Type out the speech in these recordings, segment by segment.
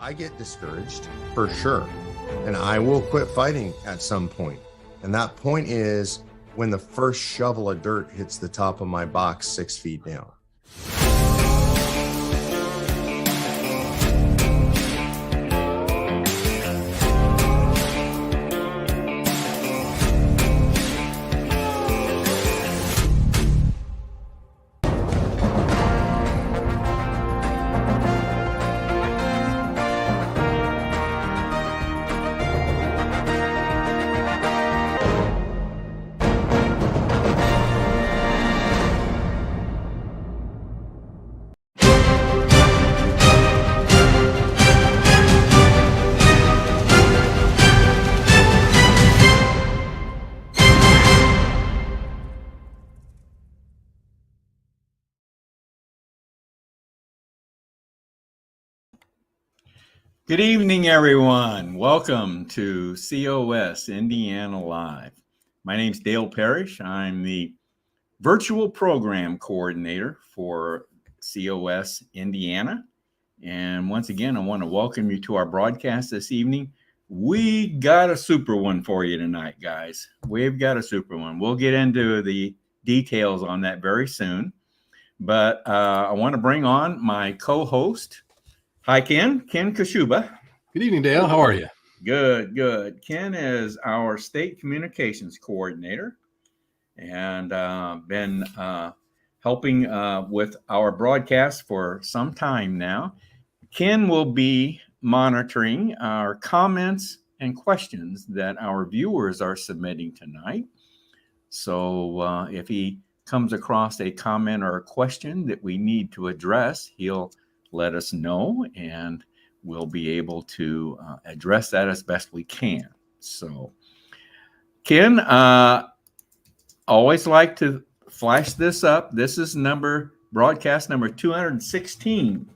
I get discouraged for sure, and I will quit fighting at some point. And that point is when the first shovel of dirt hits the top of my box 6 feet down. Good evening, everyone. Welcome to COS Indiana Live. My name's Dale Parrish. I'm the virtual program coordinator for COS Indiana. And once again, I want to welcome you to our broadcast this evening. We got a super one for you tonight, guys. We've got a super one. We'll get into the details on that very soon. But I want to bring on my co-host. Hi, Ken Kashuba. Good evening, Dale. How are you? Good, good. Ken is our state communications coordinator and been helping with our broadcast for some time now. Ken will be monitoring our comments and questions that our viewers are submitting tonight. So if he comes across a comment or a question that we need to address, he'll let us know, and we'll be able to address that as best we can. So, Ken, always like to flash this up. This is broadcast number 216,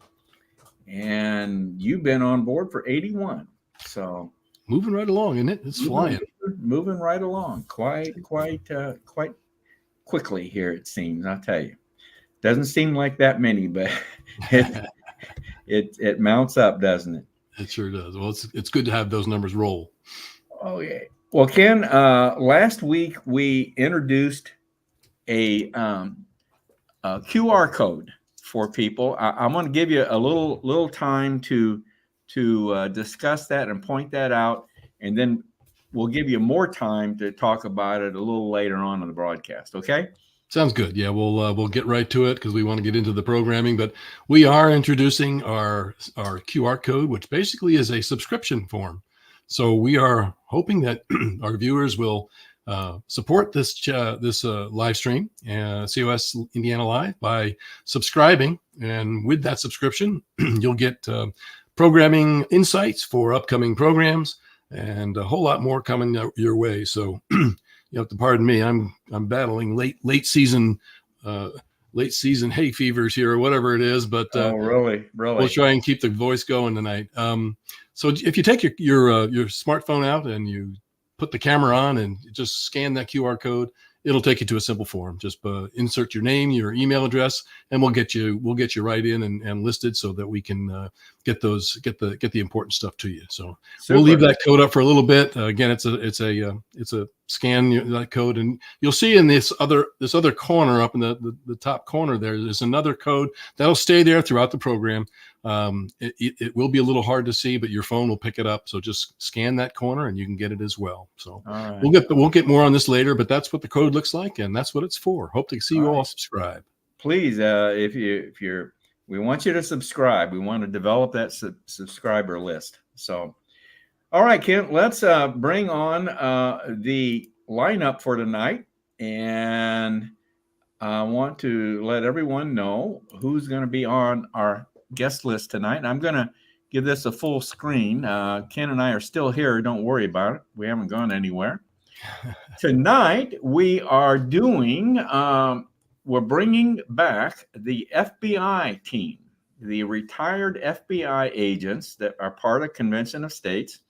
and you've been on board for 81. So, moving right along, isn't it? It's flying. Moving right along, quite quickly here. It seems. I'll tell you, doesn't seem like that many, but. It mounts up, doesn't it? It sure does. Well, it's good to have those numbers roll. Oh, yeah. Well, Ken, last week we introduced a QR code for people. I'm going to give you a little time to discuss that and point that out, and then we'll give you more time to talk about it a little later on in the broadcast. Okay? Sounds good. Yeah, we'll get right to it because we want to get into the programming. But we are introducing our QR code, which basically is a subscription form. So we are hoping that our viewers will support this live stream, COS Indiana Live, by subscribing. And with that subscription, you'll get programming insights for upcoming programs and a whole lot more coming your way. So. You have to pardon me. I'm battling late season hay fevers here or whatever it is. But really, we'll try and keep the voice going tonight. So if you take your smartphone out and you put the camera on and just scan that QR code, it'll take you to a simple form. Just insert your name, your email address, and we'll get you right in and listed so that we can get the important stuff to you. So Super. We'll leave that code up for a little bit. Again, it's a scan that code, and you'll see in this other corner up in the top corner there's another code that'll stay there throughout the program. It will be a little hard to see, but your phone will pick it up. So just scan that corner and you can get it as well. So right. We'll get more on this later, but that's what the code looks like, and that's what it's for. Hope to see you all subscribe. Please, we want you to subscribe. We want to develop that subscriber list. So, all right, Kent, let's bring on the lineup for tonight, and I want to let everyone know who's going to be on our guest list tonight. And I'm going to give this a full screen. Ken and I are still here. Don't worry about it. We haven't gone anywhere. Tonight, we are we're bringing back the FBI team, the retired FBI agents that are part of Convention of States.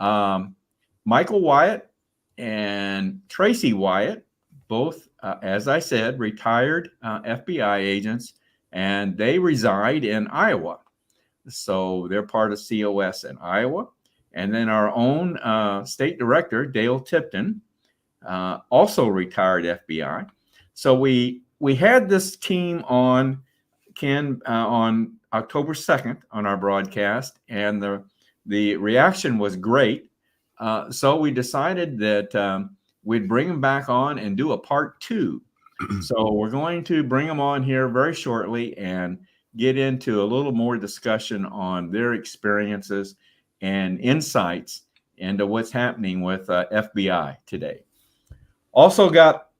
Michael Wyatt and Tracy Wyatt, both, as I said, retired FBI agents, and they reside in Iowa. So they're part of COS in Iowa. And then our own state director, Dale Tipton, also retired FBI. So we had this team on, Ken, on October 2nd on our broadcast, and the reaction was great. So we decided that we'd bring them back on and do a part 2. So we're going to bring them on here very shortly and get into a little more discussion on their experiences and insights into what's happening with FBI today. Also got,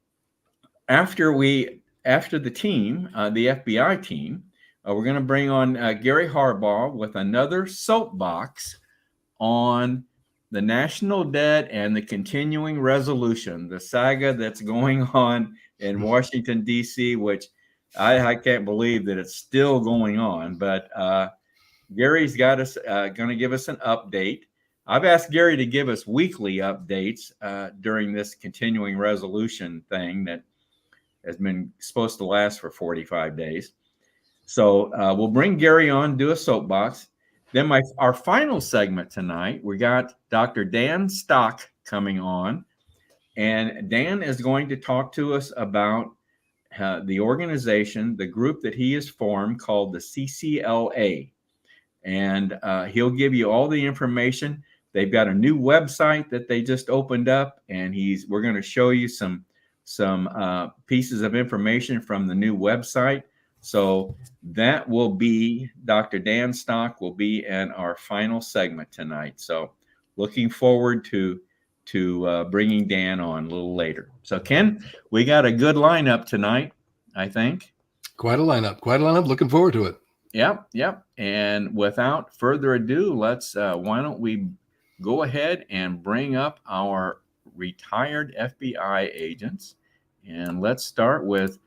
after the team, the FBI team, we're going to bring on Gary Harbaugh with another soapbox on the national debt and the continuing resolution, the saga that's going on in Washington, D.C., which I can't believe that it's still going on. But Gary's got us going to give us an update. I've asked Gary to give us weekly updates during this continuing resolution thing that has been supposed to last for 45 days. So we'll bring Gary on, do a soapbox. Then our final segment tonight, we got Dr. Dan Stock coming on. And Dan is going to talk to us about the organization, the group that he has formed called the CCLA. And he'll give you all the information. They've got a new website that they just opened up, and we're going to show you some pieces of information from the new website. So that will be, Dr. Dan Stock will be in our final segment tonight. So looking forward to bringing Dan on a little later. So Ken, we got a good lineup tonight, I think. Quite a lineup. Looking forward to it. Yep. And without further ado, let's why don't we go ahead and bring up our retired FBI agents, and let's start with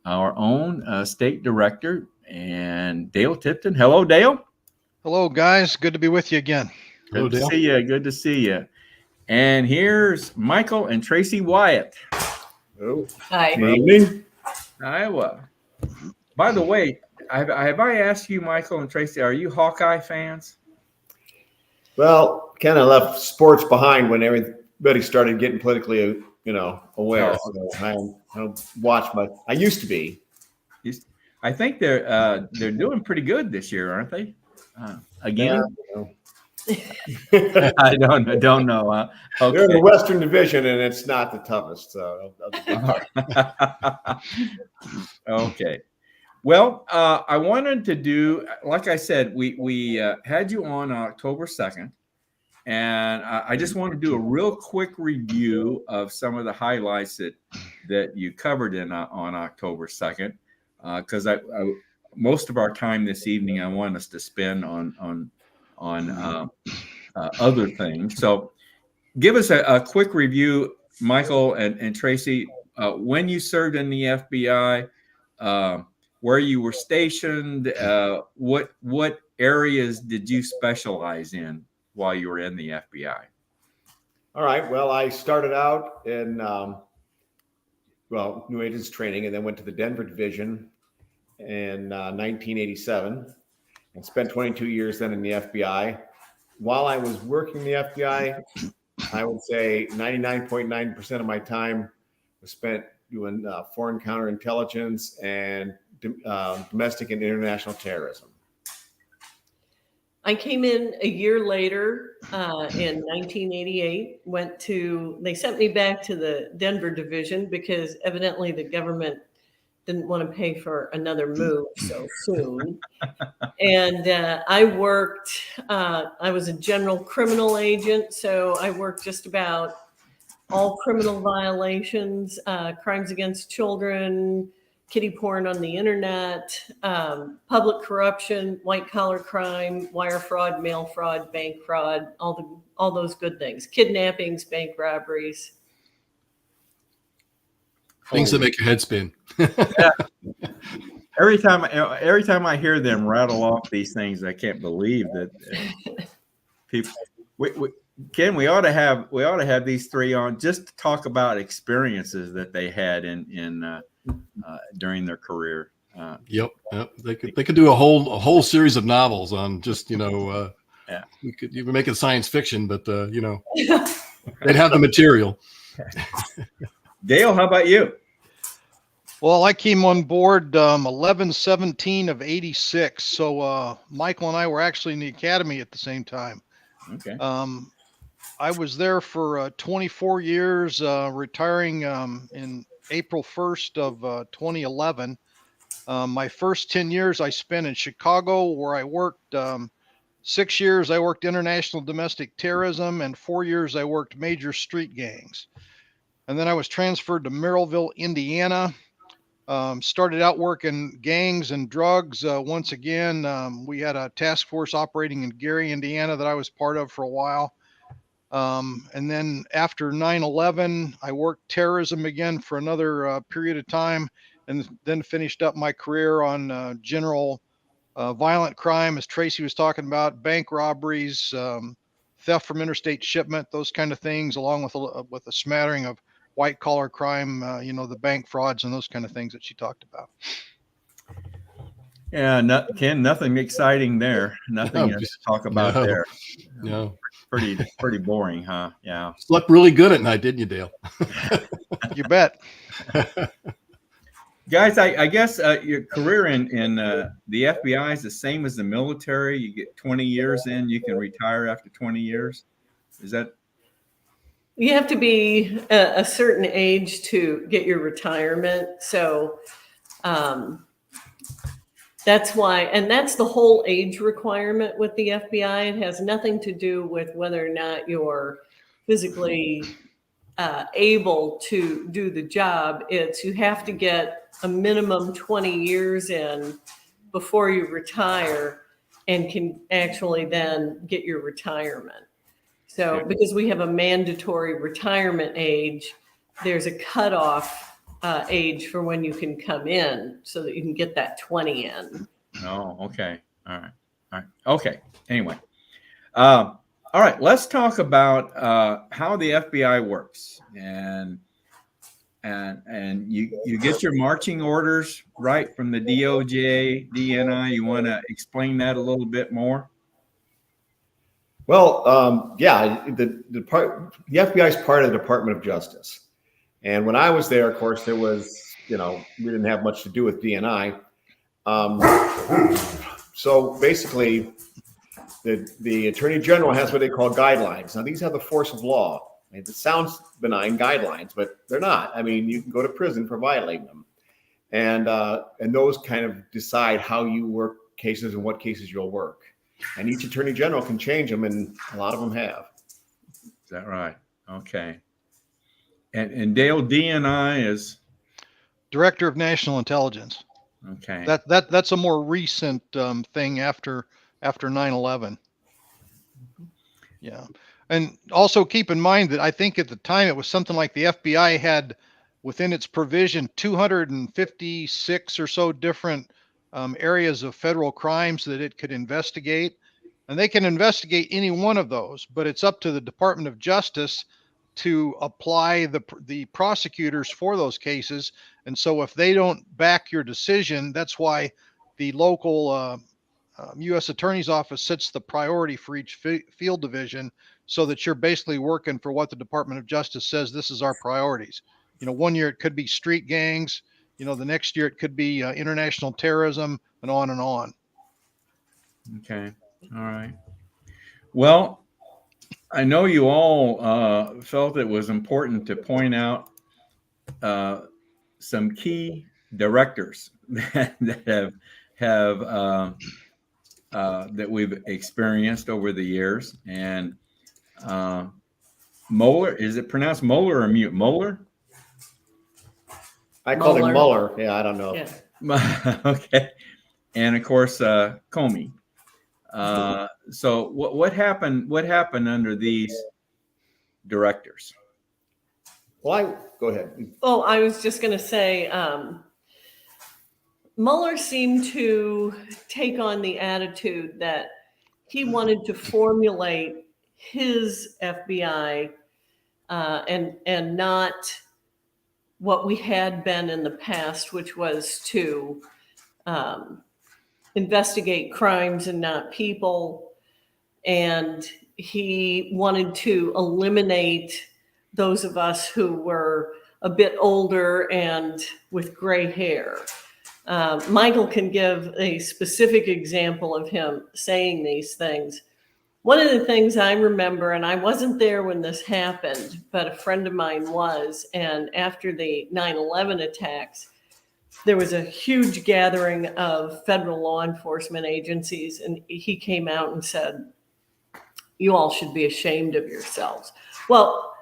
our own state director and Dale Tipton. Hello, Dale. Hello, guys. Good to be with you again. Hello, Dale. Good to see you. And here's Michael and Tracy Wyatt. Oh, Hi. evening. Iowa. By the way, have I asked you, Michael and Tracy, are you Hawkeye fans? Well, kind of left sports behind when everybody started getting politically, aware. Oh. So I don't watch much. I used to be. I think they're doing pretty good this year, aren't they? Again, I don't know. Okay. They're in the Western Division, and it's not the toughest. So Okay. Well, I wanted to do, like I said, we had you on October 2nd, and I just want to do a real quick review of some of the highlights that you covered on October 2nd, because most of our time this evening I want us to spend on other things. So give us a quick review, Michael and Tracy, when you served in the FBI, where you were stationed, what areas did you specialize in while you were in the FBI? all right. Well, I started out in new agents training, and then went to the Denver Division in 1987, and spent 22 years then in the FBI. While I was working in the FBI, I would say 99.9% of my time was spent doing foreign counterintelligence and domestic and international terrorism. I came in a year later in 1988, they sent me back to the Denver division because evidently the government didn't want to pay for another move so soon. And I was a general criminal agent, so I worked just about all criminal violations, crimes against children, kiddie porn on the internet, public corruption, white collar crime, wire fraud, mail fraud, bank fraud, all those good things, kidnappings, bank robberies. Things that make your head spin. Yeah. Every time I hear them rattle off these things, I can't believe that people. Ken, we ought to have these three on just to talk about experiences that they had in during their career. Yep. They could do a whole series of novels on just, Yeah. we could even make it science fiction, but they'd have the material. Dale, how about you? Well, I came on board 11/17 of '86. So Michael and I were actually in the academy at the same time. Okay. I was there for 24 years, retiring in April 1st of 2011. My first 10 years I spent in Chicago, where I worked 6 years. I worked international domestic terrorism, and 4 years I worked major street gangs. And then I was transferred to Merrillville, Indiana. Started out working gangs and drugs. Once again, we had a task force operating in Gary, Indiana that I was part of for a while. And then after 9/11, I worked terrorism again for another period of time, and then finished up my career on general violent crime, as Tracy was talking about, bank robberies, theft from interstate shipment, those kind of things, along with a smattering of white collar crime, the bank frauds and those kind of things that she talked about. Yeah, Ken, nothing exciting there. Nothing to talk about there. No. Pretty boring, huh? Yeah. Slept really good at night, didn't you, Dale? You bet. Guys, I guess your career in the FBI is the same as the military. You get 20 years in, you can retire after 20 years. Is that? You have to be a certain age to get your retirement. So that's why, and that's the whole age requirement with the FBI. It has nothing to do with whether or not you're physically able to do the job. It's you have to get a minimum 20 years in before you retire and can actually then get your retirement. So because we have a mandatory retirement age, there's a cutoff age for when you can come in so that you can get that 20 in. Oh, okay. All right. Okay. Anyway. All right. Let's talk about how the FBI works. And you get your marching orders right from the DOJ, DNI. You want to explain that a little bit more? Well, yeah, the FBI is part of the Department of Justice. And when I was there, of course, there was, we didn't have much to do with DNI. So basically, the Attorney General has what they call guidelines. Now, these have the force of law. It sounds benign, guidelines, but they're not. I mean, you can go to prison for violating them. And those kind of decide how you work cases and what cases you'll work. And each Attorney General can change them, and a lot of them have. Is that right? Okay. And Dale, DNI is Director of National Intelligence. Okay. That's a more recent thing after 9/11. Yeah. And also keep in mind that I think at the time it was something like the FBI had within its provision 256 or so different areas of federal crimes that it could investigate. And they can investigate any one of those, but it's up to the Department of Justice to apply the prosecutors for those cases. And so if they don't back your decision, that's why the local U.S. Attorney's Office sets the priority for each field division, so that you're basically working for what the Department of Justice says this is our priorities. 1 year it could be street gangs, the next year it could be international terrorism, and on and on. Okay. All right. Well, I know you all felt it was important to point out some key directors that have that we've experienced over the years. And Moeller, is it pronounced Moeller or Moeller? I called him Mueller. Yeah, I don't know. Yeah. Okay. And of course, Comey. So what happened under these directors? Well, go ahead. Oh, I was just going to say, Mueller seemed to take on the attitude that he wanted to formulate his FBI and not what we had been in the past, which was to investigate crimes and not people. And he wanted to eliminate those of us who were a bit older and with gray hair. Michael can give a specific example of him saying these things. One of the things I remember, and I wasn't there when this happened, but a friend of mine was, and after the 9/11 attacks, there was a huge gathering of federal law enforcement agencies, and he came out and said, "You all should be ashamed of yourselves." Well,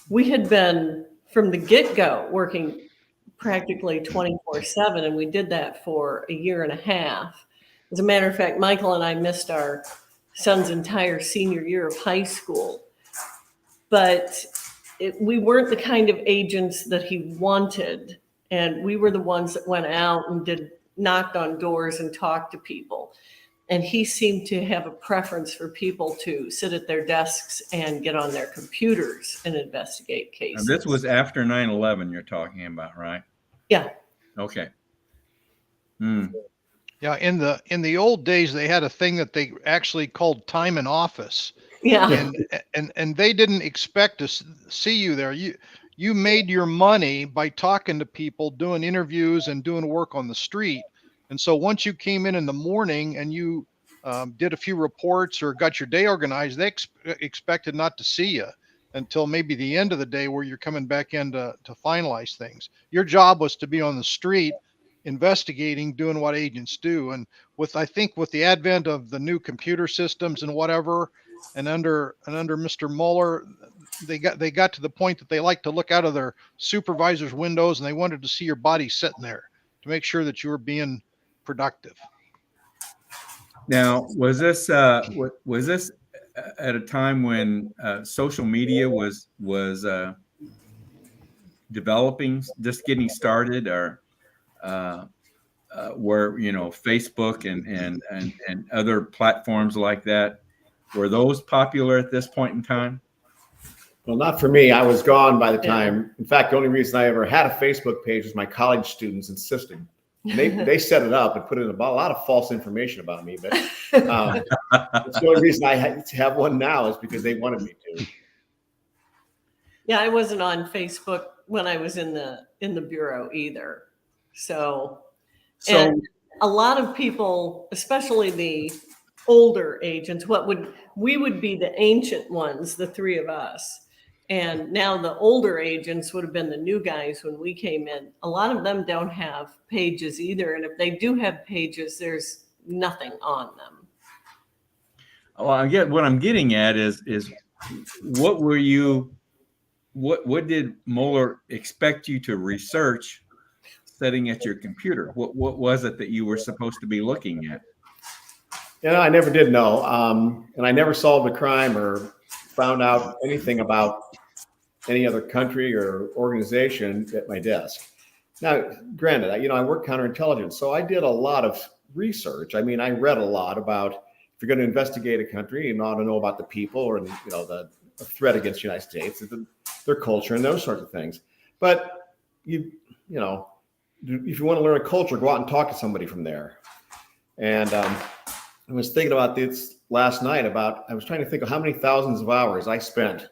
we had been from the get-go working practically 24/7, and we did that for a year and a half. As a matter of fact, Michael and I missed our son's entire senior year of high school. But we weren't the kind of agents that he wanted. And we were the ones that went out and knocked on doors and talked to people. And he seemed to have a preference for people to sit at their desks and get on their computers and investigate cases. And this was after 9/11 you're talking about, right? Yeah. Okay. Yeah, in the old days, they had a thing that they actually called time in office. Yeah. And they didn't expect to see you there. You made your money by talking to people, doing interviews and doing work on the street. And so once you came in the morning and you did a few reports or got your day organized, they expected not to see you until maybe the end of the day where you're coming back in to finalize things. Your job was to be on the street investigating, doing what agents do. And I think with the advent of the new computer systems and whatever, and under Mr. Mueller, they got to the point that they like to look out of their supervisor's windows and they wanted to see your body sitting there to make sure that you were being productive. Now, was this at a time when social media was developing, just getting started, or where Facebook and other platforms like that, were those popular at this point in time? Well, not for me. I was gone by the time. In fact, the only reason I ever had a Facebook page was my college students insisting. They set it up and put in a lot of false information about me. But it's the only reason I have one now is because they wanted me to. Yeah, I wasn't on Facebook when I was in the bureau either. So and a lot of people, especially the older agents, we would be the ancient ones, the three of us. And now the older agents would have been the new guys when we came in. A lot of them don't have pages either. And if they do have pages, there's nothing on them. Well, what I'm getting at is what did Mueller expect you to research sitting at your computer? What was it that you were supposed to be looking at? I never did know. And I never solved a crime or found out anything about any other country or organization at my desk. Now, granted, I work counterintelligence, so I did a lot of research. I mean, I read a lot about, if you're going to investigate a country, you ought to know about the people or the threat against the United States, their culture and those sorts of things. But if you want to learn a culture, go out and talk to somebody from there. And I was thinking about this last night I was trying to think of how many thousands of hours I spent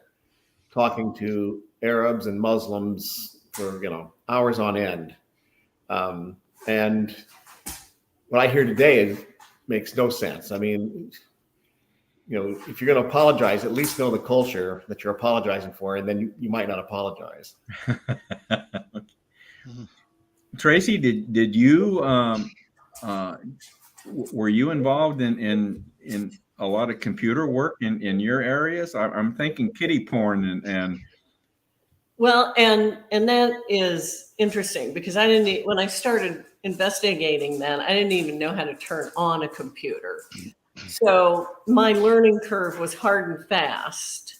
talking to Arabs and Muslims for, hours on end. And what I hear today makes no sense. I mean, if you're going to apologize, at least know the culture that you're apologizing for, and then you might not apologize. Tracy, did you were you involved in a lot of computer work in your areas? I'm thinking kiddie porn and well, and that is interesting because when I started investigating that, I didn't even know how to turn on a computer. So my learning curve was hard and fast.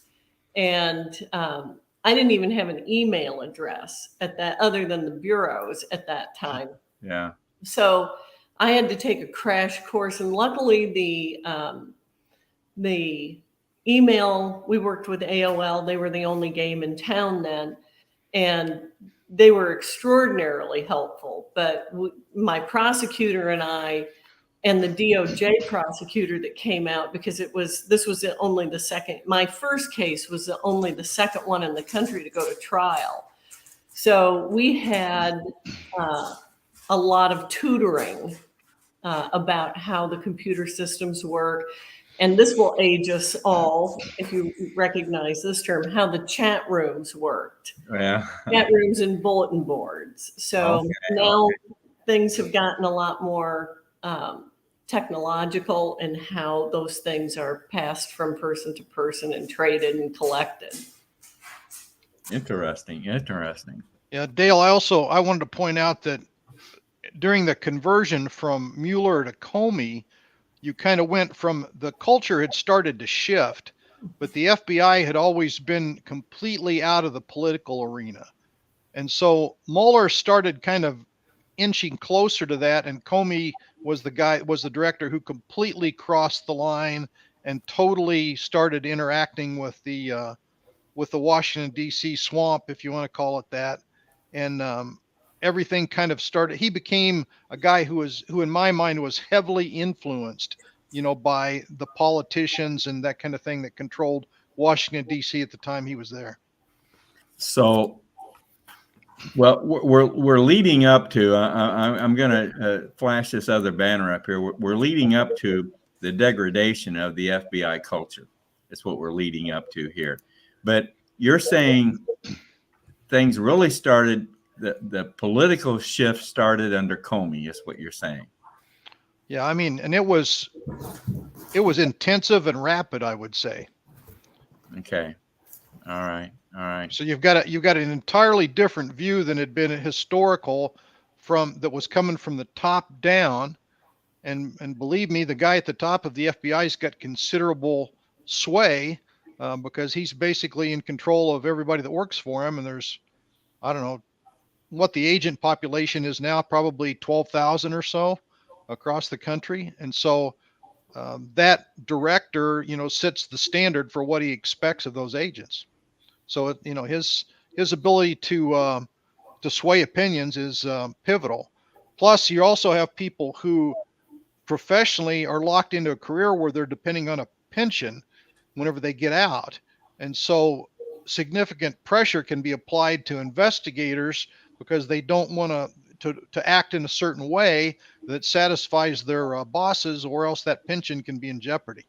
And I didn't even have an email address other than the bureaus at that time. Yeah. So I had to take a crash course, and luckily the email, we worked with AOL. They were the only game in town then. And they were extraordinarily helpful. But my prosecutor and I, and the DOJ prosecutor that came out, because this was only the second, my first case was only the second one in the country to go to trial. So we had a lot of tutoring about how the computer systems work. And this will age us all, if you recognize this term, how the chat rooms worked. Yeah. Chat rooms and bulletin boards. So now things have gotten a lot more technological in how those things are passed from person to person and traded and collected. Interesting. Yeah, Dale, I wanted to point out that during the conversion from Mueller to Comey, you kind of went from, the culture had started to shift, but the FBI had always been completely out of the political arena. And so Mueller started kind of inching closer to that, and Comey was the director who completely crossed the line and totally started interacting with the Washington D.C. swamp, if you want to call it that. And everything kind of started. He became a guy who in my mind was heavily influenced, by the politicians and that kind of thing that controlled Washington D.C. at the time he was there. So, well, we're leading up to. I'm going to flash this other banner up here. We're leading up to the degradation of the FBI culture. That's what we're leading up to here. But you're saying things really started. The political shift started under Comey. Is what you're saying? Yeah, I mean, and it was intensive and rapid, I would say. Okay. All right. So you've got an entirely different view than had been historical that was coming from the top down. And believe me, the guy at the top of the FBI's got considerable sway because he's basically in control of everybody that works for him. And there's, I don't know what the agent population is now, probably 12,000 or so across the country. And so that director, sets the standard for what he expects of those agents. So, his ability to sway opinions is pivotal. Plus, you also have people who professionally are locked into a career where they're depending on a pension whenever they get out. And so significant pressure can be applied to investigators because they don't want to act in a certain way that satisfies their bosses, or else that pension can be in jeopardy.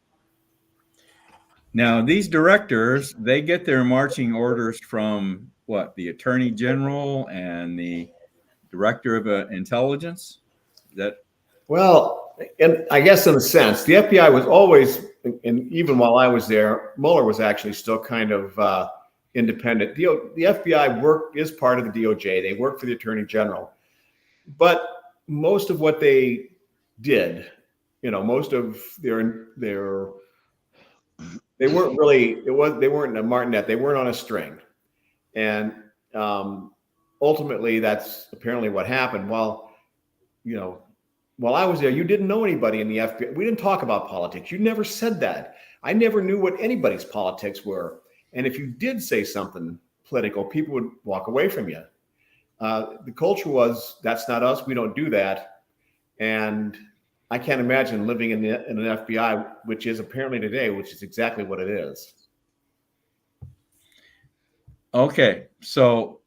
Now, these directors, they get their marching orders from what? The Attorney General and the Director of Intelligence? Is that? Well, and I guess in a sense, the FBI was always, and even while I was there, Mueller was actually still kind of independent. The FBI is part of the DOJ. They work for the Attorney General. But most of what they did, most of they weren't really, they weren't a martinet. They weren't on a string. And ultimately, that's apparently what happened. While I was there, you didn't know anybody in the FBI. We didn't talk about politics. You never said that. I never knew what anybody's politics were. And if you did say something political, people would walk away from you. The culture was, that's not us. We don't do that. And I can't imagine living in an FBI, which is apparently today, which is exactly what it is. Okay, so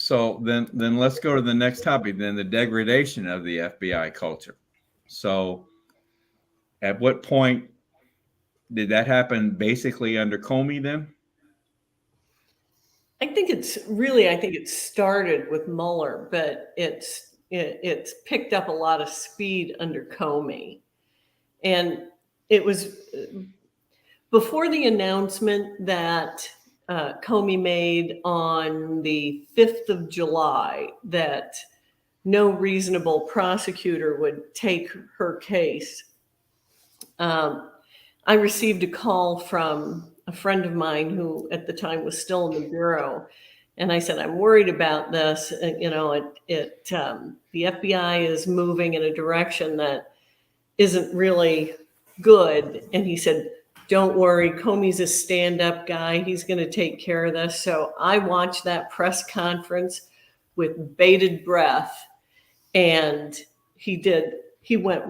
then let's go to the next topic. Then the degradation of the FBI culture. So, at what point did that happen? Basically under Comey, then. I think it started with Mueller, but it's picked up a lot of speed under Comey. And it was before the announcement that Comey made on the 5th of July that no reasonable prosecutor would take her case. I received a call from a friend of mine who at the time was still in the Bureau. And I said, I'm worried about this. The FBI is moving in a direction that isn't really good. And he said, don't worry, Comey's a stand-up guy. He's going to take care of this. So I watched that press conference with bated breath, and he went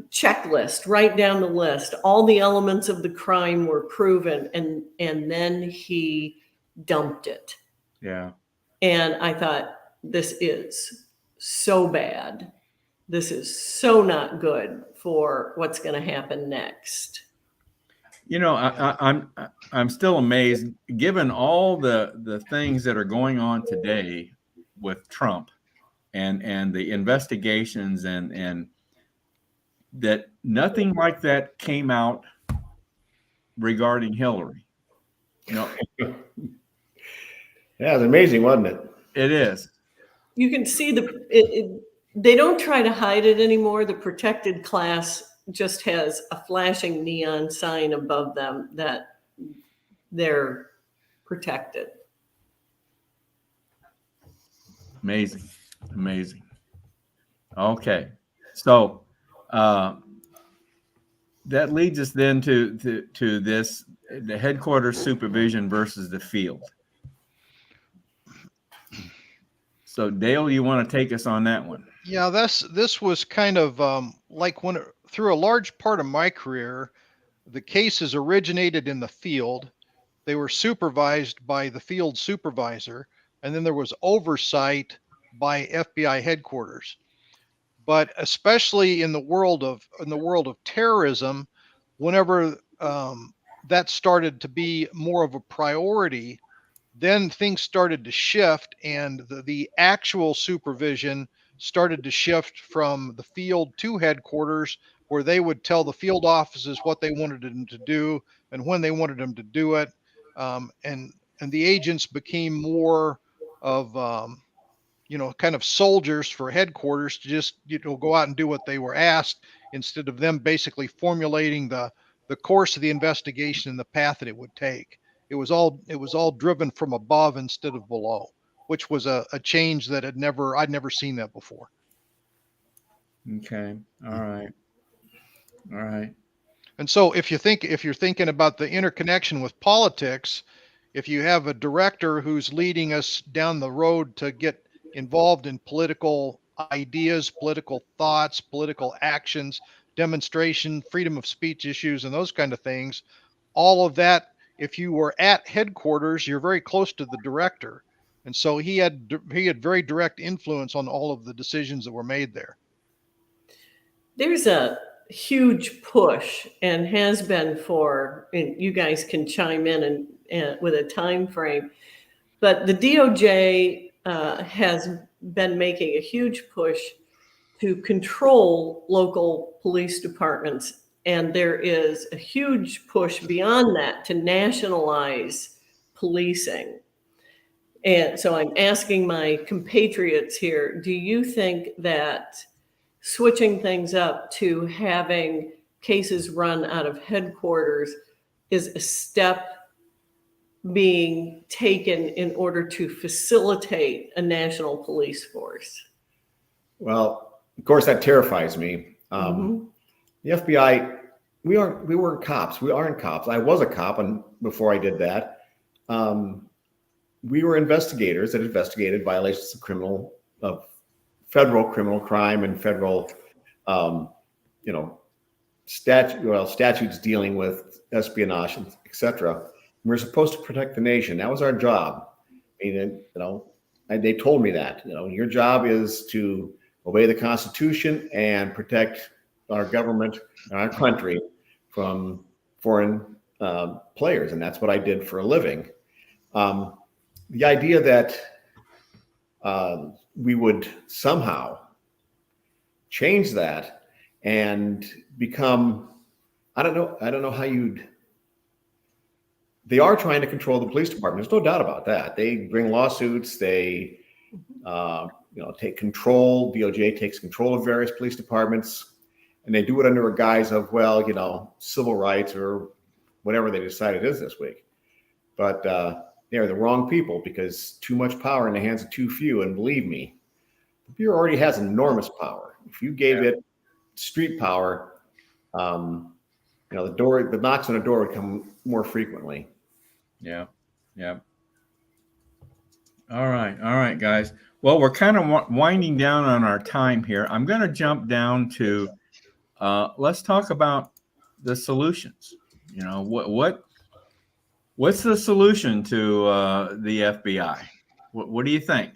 checklist, right down the list. All the elements of the crime were proven, and then he dumped it. Yeah. And I thought, this is so bad. This is so not good for what's going to happen next. You know, I'm still amazed, given all the things that are going on today with Trump and the investigations and that nothing like that came out regarding Hillary. You know, Yeah, it's amazing, wasn't it? it is. You can see they don't try to hide it anymore. The protected class just has a flashing neon sign above them that they're protected. Amazing. Amazing. Okay. So that leads us then to this, the headquarters supervision versus the field. So Dale, you want to take us on that one? Yeah, this was kind of like through a large part of my career, the cases originated in the field. They were supervised by the field supervisor, and then there was oversight by FBI headquarters. But especially in the world of terrorism, whenever that started to be more of a priority, then things started to shift, and the actual supervision started to shift from the field to headquarters, where they would tell the field offices what they wanted them to do and when they wanted them to do it. And the agents became more of kind of soldiers for headquarters to just go out and do what they were asked, instead of them basically formulating the course of the investigation and the path that it would take. It was all driven from above instead of below, which was a change that I'd never seen that before. Okay. All right. All right. And so if you're thinking about the interconnection with politics, if you have a director who's leading us down the road to get involved in political ideas, political thoughts, political actions, demonstration, freedom of speech issues, and those kind of things, all of that, if you were at headquarters, you're very close to the director. And so he had very direct influence on all of the decisions that were made there. There's a huge push, and has been and you guys can chime in and with a time frame, but the DOJ has been making a huge push to control local police departments, and there is a huge push beyond that to nationalize policing. And so I'm asking my compatriots here, do you think that switching things up to having cases run out of headquarters is a step being taken in order to facilitate a national police force? Well, of course, that terrifies me. Mm-hmm. The FBI, we weren't cops. We aren't cops. I was a cop before I did that. We were investigators that investigated violations of federal criminal crime and federal, statutes dealing with espionage, etc. We're supposed to protect the nation. That was our job. I mean, they told me that, your job is to obey the Constitution and protect our government and our country from foreign players. And that's what I did for a living. The idea that we would somehow change that and become, I don't know how they are trying to control the police department. There's no doubt about that. They bring lawsuits. They, take control. DOJ takes control of various police departments, and they do it under a guise of, civil rights or whatever they decide it is this week. But they're the wrong people, because too much power in the hands of too few. And believe me, the Bureau already has enormous power. If you gave it street power, the knocks on the door would come more frequently. Yeah. Yeah. All right, guys. Well, we're kind of winding down on our time here. I'm going to jump down to let's talk about the solutions. What's the solution to the FBI? What do you think?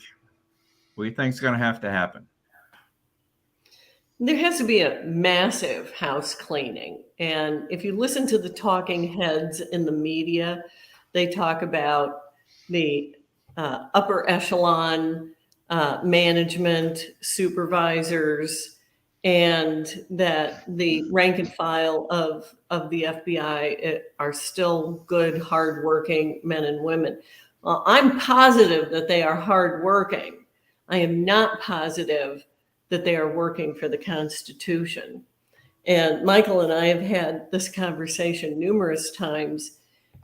What do you think is going to have to happen? There has to be a massive house cleaning. And if you listen to the talking heads in the media, they talk about the upper echelon management, supervisors, and that the rank and file of the FBI are still good, hardworking men and women. Well, I'm positive that they are hardworking. I am not positive that they are working for the Constitution. And Michael and I have had this conversation numerous times.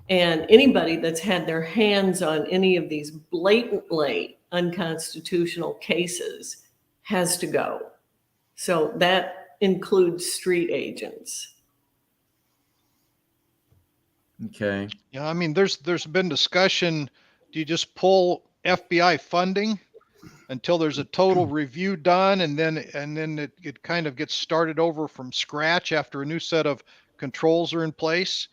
And anybody that's had their hands on any of these blatantly unconstitutional cases has to go. So that includes street agents. Okay. Yeah, I mean, there's been discussion. Do you just pull FBI funding until there's a total review done, and then it kind of gets started over from scratch after a new set of controls are in place?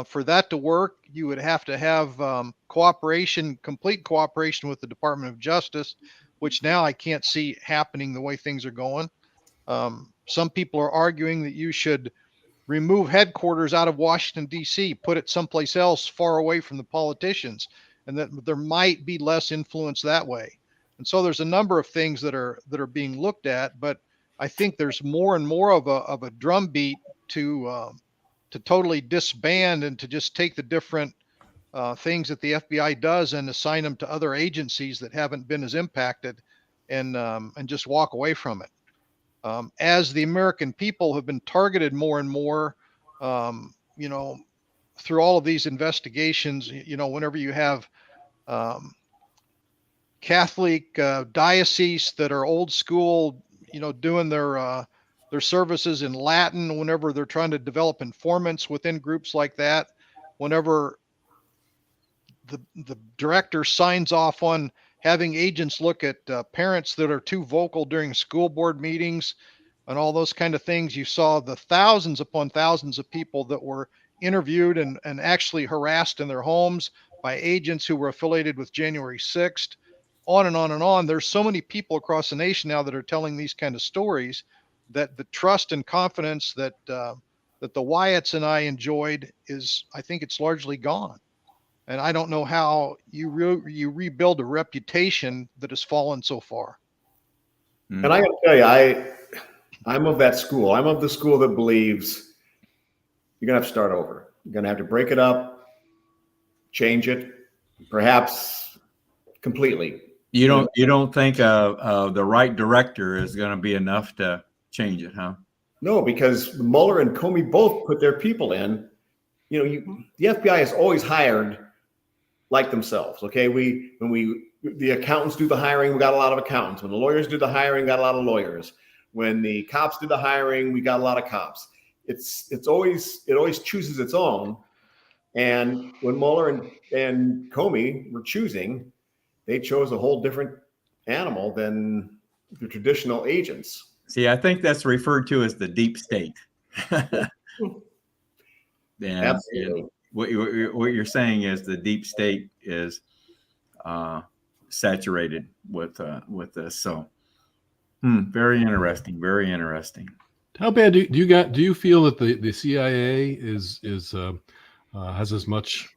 For that to work, you would have to have complete cooperation with the Department of Justice, which now I can't see happening the way things are going. Some people are arguing that you should remove headquarters out of Washington, D.C., put it someplace else far away from the politicians, and that there might be less influence that way. And so there's a number of things that are being looked at, but I think there's more and more of a drumbeat to totally disband and to just take the different things that the FBI does and assign them to other agencies that haven't been as impacted, and just walk away from it. As the American people have been targeted more and more, through all of these investigations, whenever you have Catholic dioceses that are old school, doing their services in Latin, whenever they're trying to develop informants within groups like that, whenever the director signs off on having agents look at parents that are too vocal during school board meetings and all those kind of things, you saw the thousands upon thousands of people that were interviewed and actually harassed in their homes by agents who were affiliated with January 6th, on and on and on. There's so many people across the nation now that are telling these kind of stories that the trust and confidence that the Wyatts and I enjoyed I think it's largely gone. And I don't know how you rebuild a reputation that has fallen so far. And I got to tell you, I'm of that school. I'm of the school that believes you're going to have to start over. You're going to have to break it up, change it, perhaps completely. You don't think the right director is going to be enough to change it, huh? No, because Mueller and Comey both put their people in. The FBI has always hired like themselves. Okay, the accountants do the hiring, we got a lot of accountants. When the lawyers do the hiring, we got a lot of lawyers. When the cops do the hiring, we got a lot of cops. It always chooses its own. And when Mueller and Comey were choosing, they chose a whole different animal than the traditional agents. See, I think that's referred to as the deep state. Absolutely. What you're saying is the deep state is saturated with this. So, very interesting. Very interesting. How bad do you feel that the CIA has as much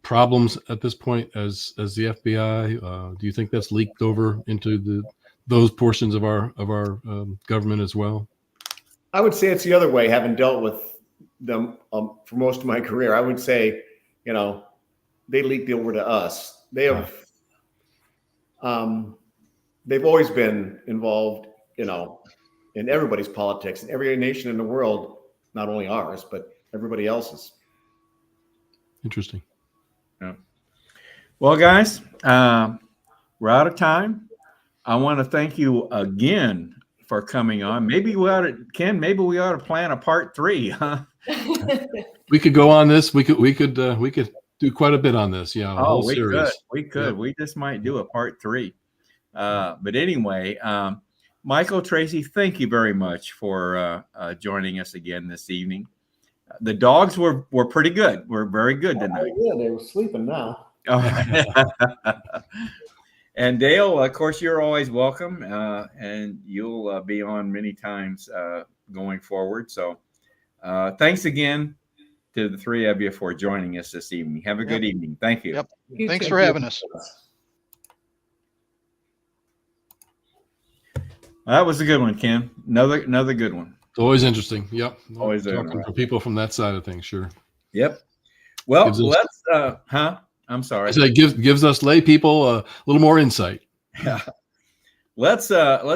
problems at this point as the FBI? Do you think that's leaked over into those portions of our government as well? I would say it's the other way. Having dealt with them for most of my career, I would say, they leaked over to us. They have, they've always been involved, in everybody's politics, in every nation in the world, not only ours, but everybody else's. Interesting. Yeah. Well, guys, we're out of time. I want to thank you again for coming on. Maybe we ought to, Ken, maybe we ought to plan a part 3, huh? We could go on this. We could do quite a bit on this. Yeah, a whole series. We could. Yep. We just might do a part 3. But anyway, Michael, Tracy, thank you very much for joining us again this evening. The dogs were pretty good. We're very good tonight. Yeah, they were sleeping now. And Dale, of course, you're always welcome, and you'll be on many times going forward. So thanks again to the 3 of you for joining us this evening. Have a good evening. Thank you. Yep. You Thanks too. for having us. That was a good one, Ken. Another good one. It's always interesting. Yep. Always talking to people from that side of things. Sure. Yep. Well, Gives us- let's I'm sorry. I said it gives us lay people a little more insight. Let's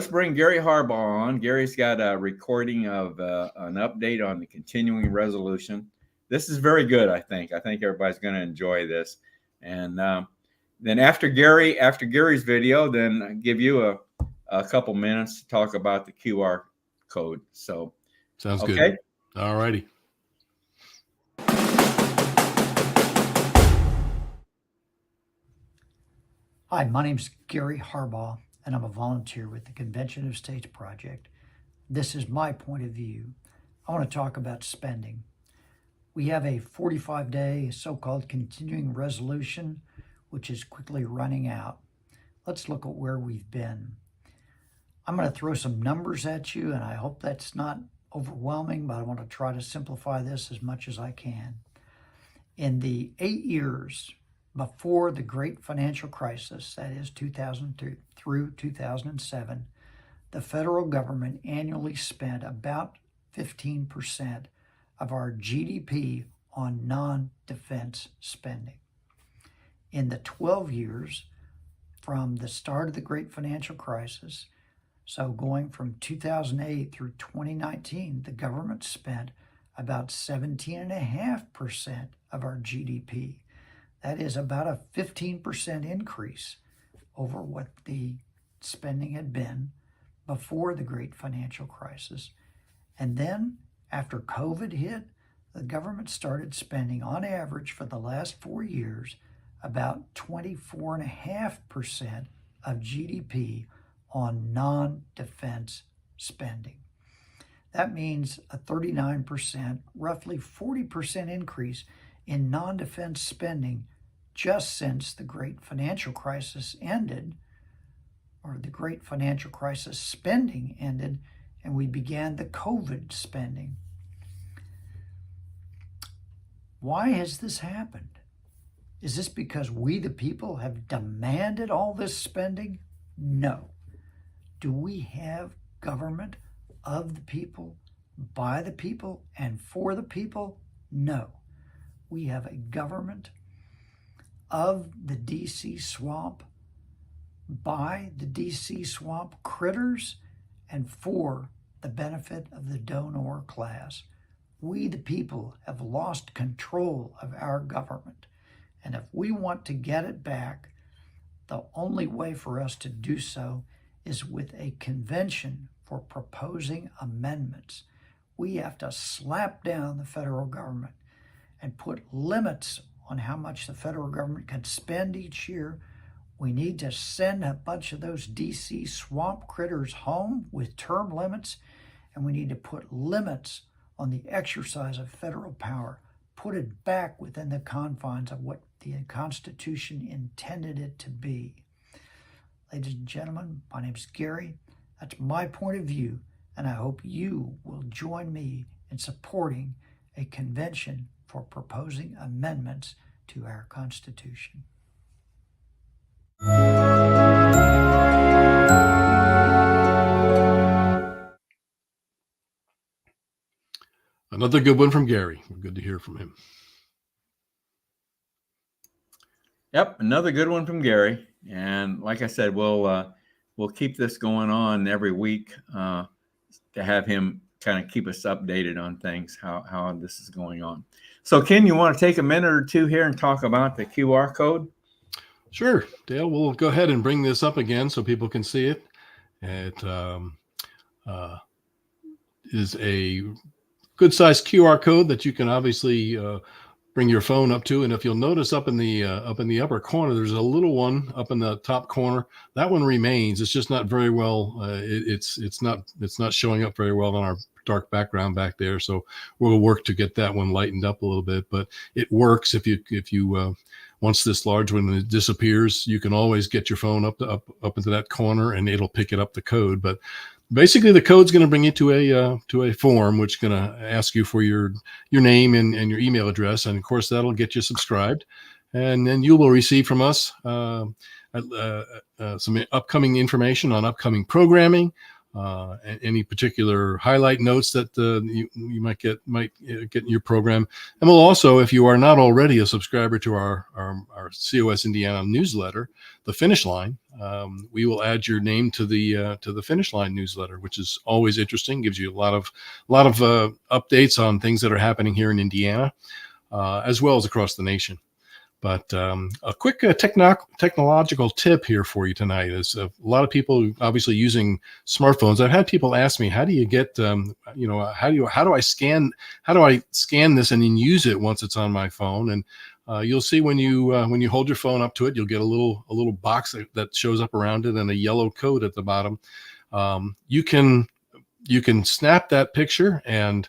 bring Gary Harbaugh on. Gary's got a recording of an update on the continuing resolution. This is very good, I think. I think everybody's going to enjoy this. And then after Gary's video, then I'll give you a couple minutes to talk about the QR code. So Sounds okay. good. All righty. Hi, my name's Gary Harbaugh, and I'm a volunteer with the Convention of States Project. This is my point of view. I want to talk about spending. We have a 45-day so-called continuing resolution, which is quickly running out. Let's look at where we've been. I'm going to throw some numbers at you, and I hope that's not overwhelming, but I want to try to simplify this as much as I can. In the 8 years before the great financial crisis, that is 2002 through 2007, the federal government annually spent about 15% of our GDP on non-defense spending. In the 12 years from the start of the great financial crisis, so going from 2008 through 2019, the government spent about 17.5% of our GDP. That is about a 15% increase over what the spending had been before the great financial crisis. And then after COVID hit, the government started spending on average for the last 4 years about 24.5% of GDP on non-defense spending. That means a 39%, roughly 40% increase in non-defense spending just since the great financial crisis ended, or the great financial crisis spending ended, and we began the COVID spending. Why has this happened? Is this because we, the people, have demanded all this spending? No. Do we have government of the people, by the people, and for the people? No. We have a government of the DC swamp, by the DC swamp critters, and for the benefit of the donor class. We, the people, have lost control of our government. And if we want to get it back, the only way for us to do so is with a convention for proposing amendments. We have to slap down the federal government and put limits on how much the federal government can spend each year. We need to send a bunch of those DC swamp critters home with term limits, and we need to put limits on the exercise of federal power, put it back within the confines of what the Constitution intended it to be. Ladies and gentlemen, my name's Gary. That's my point of view, and I hope you will join me in supporting a convention for proposing amendments to our Constitution. Another good one from Gary. Good to hear from him. Yep, another good one from Gary. And like I said, we'll keep this going on every week to have him kind of keep us updated on things, how this is going on. So, Ken, you want to take a minute or two here and talk about the QR code? Sure, Dale. We'll go ahead and bring this up again so people can see it. is a good sized QR code that you can obviously bring your phone up to. And if you'll notice up in the upper corner, there's a little one up in the top corner. That one remains. It's just not very well. It's not showing up very well on our dark background back there. So we'll work to get that one lightened up a little bit. But it works if you once this large one disappears, you can always get your phone up into that corner and it'll pick it up the code. But basically, the code's going to bring you to a form, which is going to ask you for your name and your email address, and of course that'll get you subscribed, and then you will receive from us some upcoming information on upcoming programming, and any particular highlight notes that you might get in your program. And we'll also, if you are not already a subscriber to our COS Indiana newsletter, The Finish Line, we will add your name to the Finish Line newsletter, which is always interesting. Gives you a lot of updates on things that are happening here in Indiana, as well as across the nation. But a quick technological tip here for you tonight is a lot of people obviously using smartphones. I've had people ask me, how do you get, how do I scan this and then use it once it's on my phone? And you'll see when you hold your phone up to it, you'll get a little box that shows up around it and a yellow code at the bottom. You can snap that picture and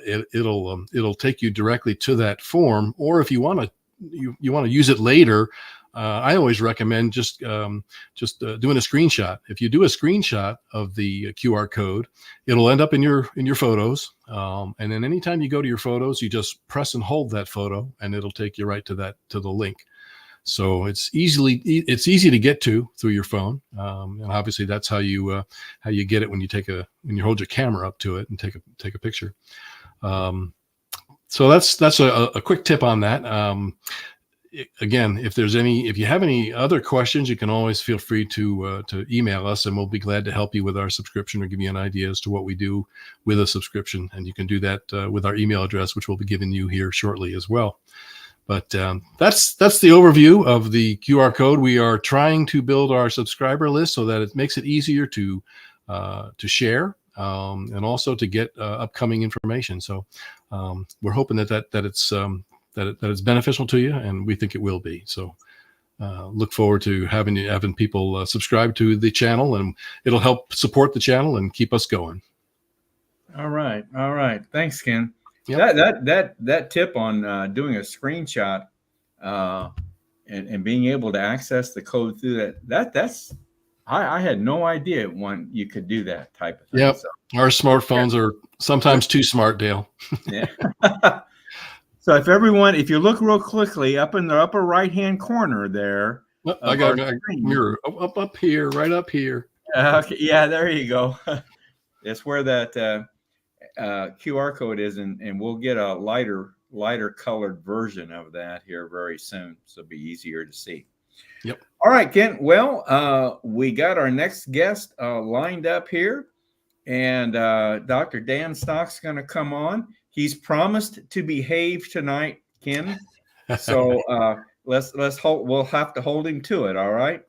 it'll take you directly to that form. Or if you want to use it later, I always recommend just doing a screenshot. If you do a screenshot of the QR code, it'll end up in your photos. And then anytime you go to your photos, you just press and hold that photo, and it'll take you right to the link. So it's easy to get to through your phone, and obviously that's how you get it when you hold your camera up to it and take a picture. So that's a quick tip on that. Again, if you have any other questions, you can always feel free to email us, and we'll be glad to help you with our subscription or give you an idea as to what we do with a subscription. And you can do that with our email address, which we'll be giving you here shortly as well. But that's the overview of the QR code. We are trying to build our subscriber list so that it makes it easier to share. And also to get upcoming information. So we're hoping that it's beneficial to you, and we think it will be. So look forward to having people subscribe to the channel, and it'll help support the channel and keep us going. All right. Thanks, Ken. Yep. That tip on doing a screenshot and being able to access the code through that's. I had no idea you could do that type of thing. Yep. So, our smartphones are sometimes too smart, Dale. Yeah. So if you look real quickly up in the upper right-hand corner there. I got a mirror up here, right up here. Okay. Yeah, there you go. That's where that QR code is, and we'll get a lighter colored version of that here very soon. So it'll be easier to see. Yep. All right, Ken. Well, we got our next guest lined up here, and Dr. Dan Stock's going to come on. He's promised to behave tonight, Ken. So let's hold. We'll have to hold him to it. All right.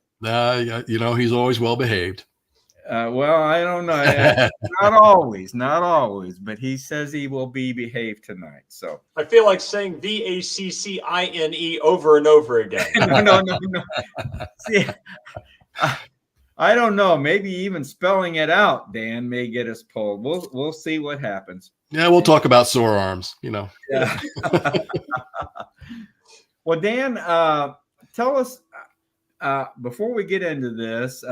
He's always well behaved. Well, I don't know. Not always, but he says he will be behaved tonight. So I feel like saying VACCINE over and over again. No. See, I don't know. Maybe even spelling it out, Dan, may get us pulled. We'll see what happens. Yeah, we'll talk about sore arms. Yeah. Well, Dan, tell us before we get into this.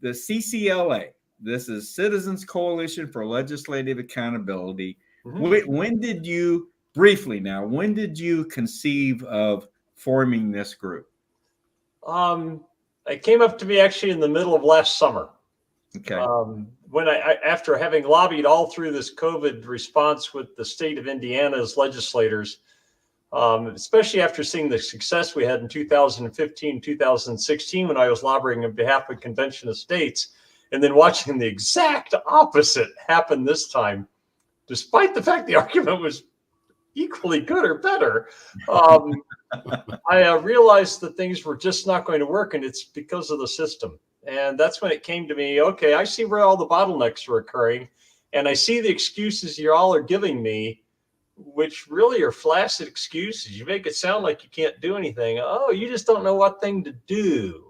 The CCLA, this is Citizens Coalition for Legislative Accountability. Mm-hmm. When did you conceive of forming this group? It came up to me actually in the middle of last summer. Okay. When after having lobbied all through this COVID response with the state of Indiana's legislators, especially after seeing the success we had in 2015, 2016, when I was lobbying on behalf of Convention of States, and then watching the exact opposite happen this time, despite the fact the argument was equally good or better, I realized that things were just not going to work, and it's because of the system. And that's when it came to me, okay, I see where all the bottlenecks are occurring. And I see the excuses you all are giving me, which really are flaccid excuses. You make it sound like you can't do anything. Oh, you just don't know what thing to do.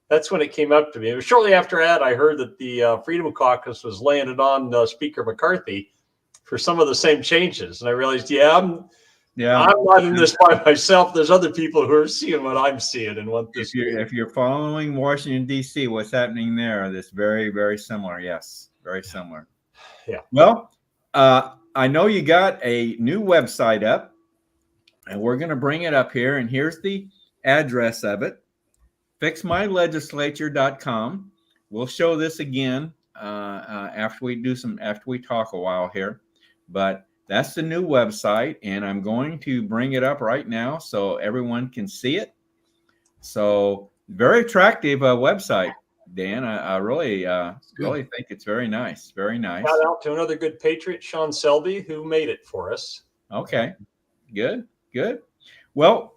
That's when it came up to me. It was shortly after that I heard that the Freedom Caucus was laying it on Speaker McCarthy for some of the same changes. And I realized, I'm not in this by myself. There's other people who are seeing what I'm seeing and want this. If you're following Washington, D.C., what's happening there, that's very, very similar. Yes, very similar. Yeah. Well, I know you got a new website up, and we're going to bring it up here. And here's the address of it, fixmylegislature.com. We'll show this again after we talk a while here, but that's the new website, and I'm going to bring it up right now so everyone can see it. So very attractive website, Dan. I really think it's very nice. Very nice. Shout out to another good patriot, Sean Selby, who made it for us. Okay, good. Well,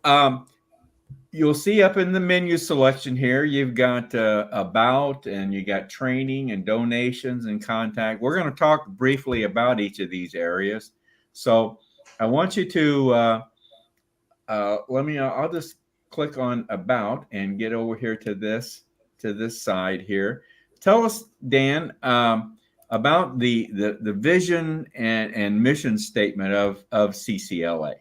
you'll see up in the menu selection here, you've got about, and you got training and donations and contact. We're going to talk briefly about each of these areas. So I want you to I'll just click on about and get over here to this side here. Tell us, Dan, about the vision and mission statement of CCLA.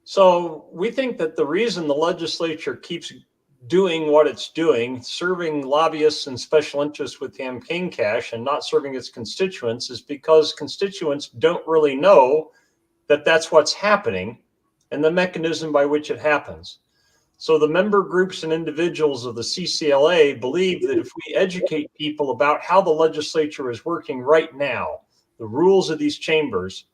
So we think that the reason the legislature keeps doing what it's doing, serving lobbyists and special interests with campaign cash and not serving its constituents, is because constituents don't really know that that's what's happening and the mechanism by which it happens. So the member groups and individuals of the CCLA believe that if we educate people about how the legislature is working right now, the rules of these chambers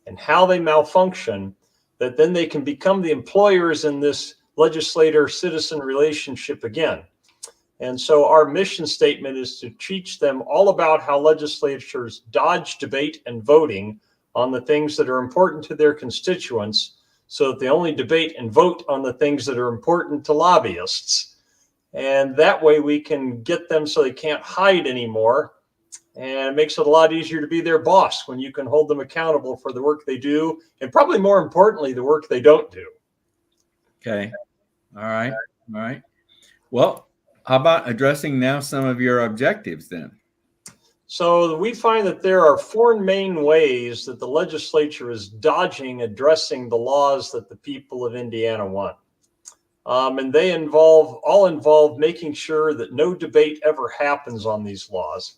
and how they malfunction, that then they can become the employers in this legislator-citizen relationship again. And so our mission statement is to teach them all about how legislatures dodge debate and voting on the things that are important to their constituents, so that they only debate and vote on the things that are important to lobbyists. And that way we can get them so they can't hide anymore. And it makes it a lot easier to be their boss when you can hold them accountable for the work they do, and probably more importantly, the work they don't do. Okay. All right. Well, how about addressing now some of your objectives then? So we find that there are four main ways that the legislature is dodging addressing the laws that the people of Indiana want. And they all involve making sure that no debate ever happens on these laws.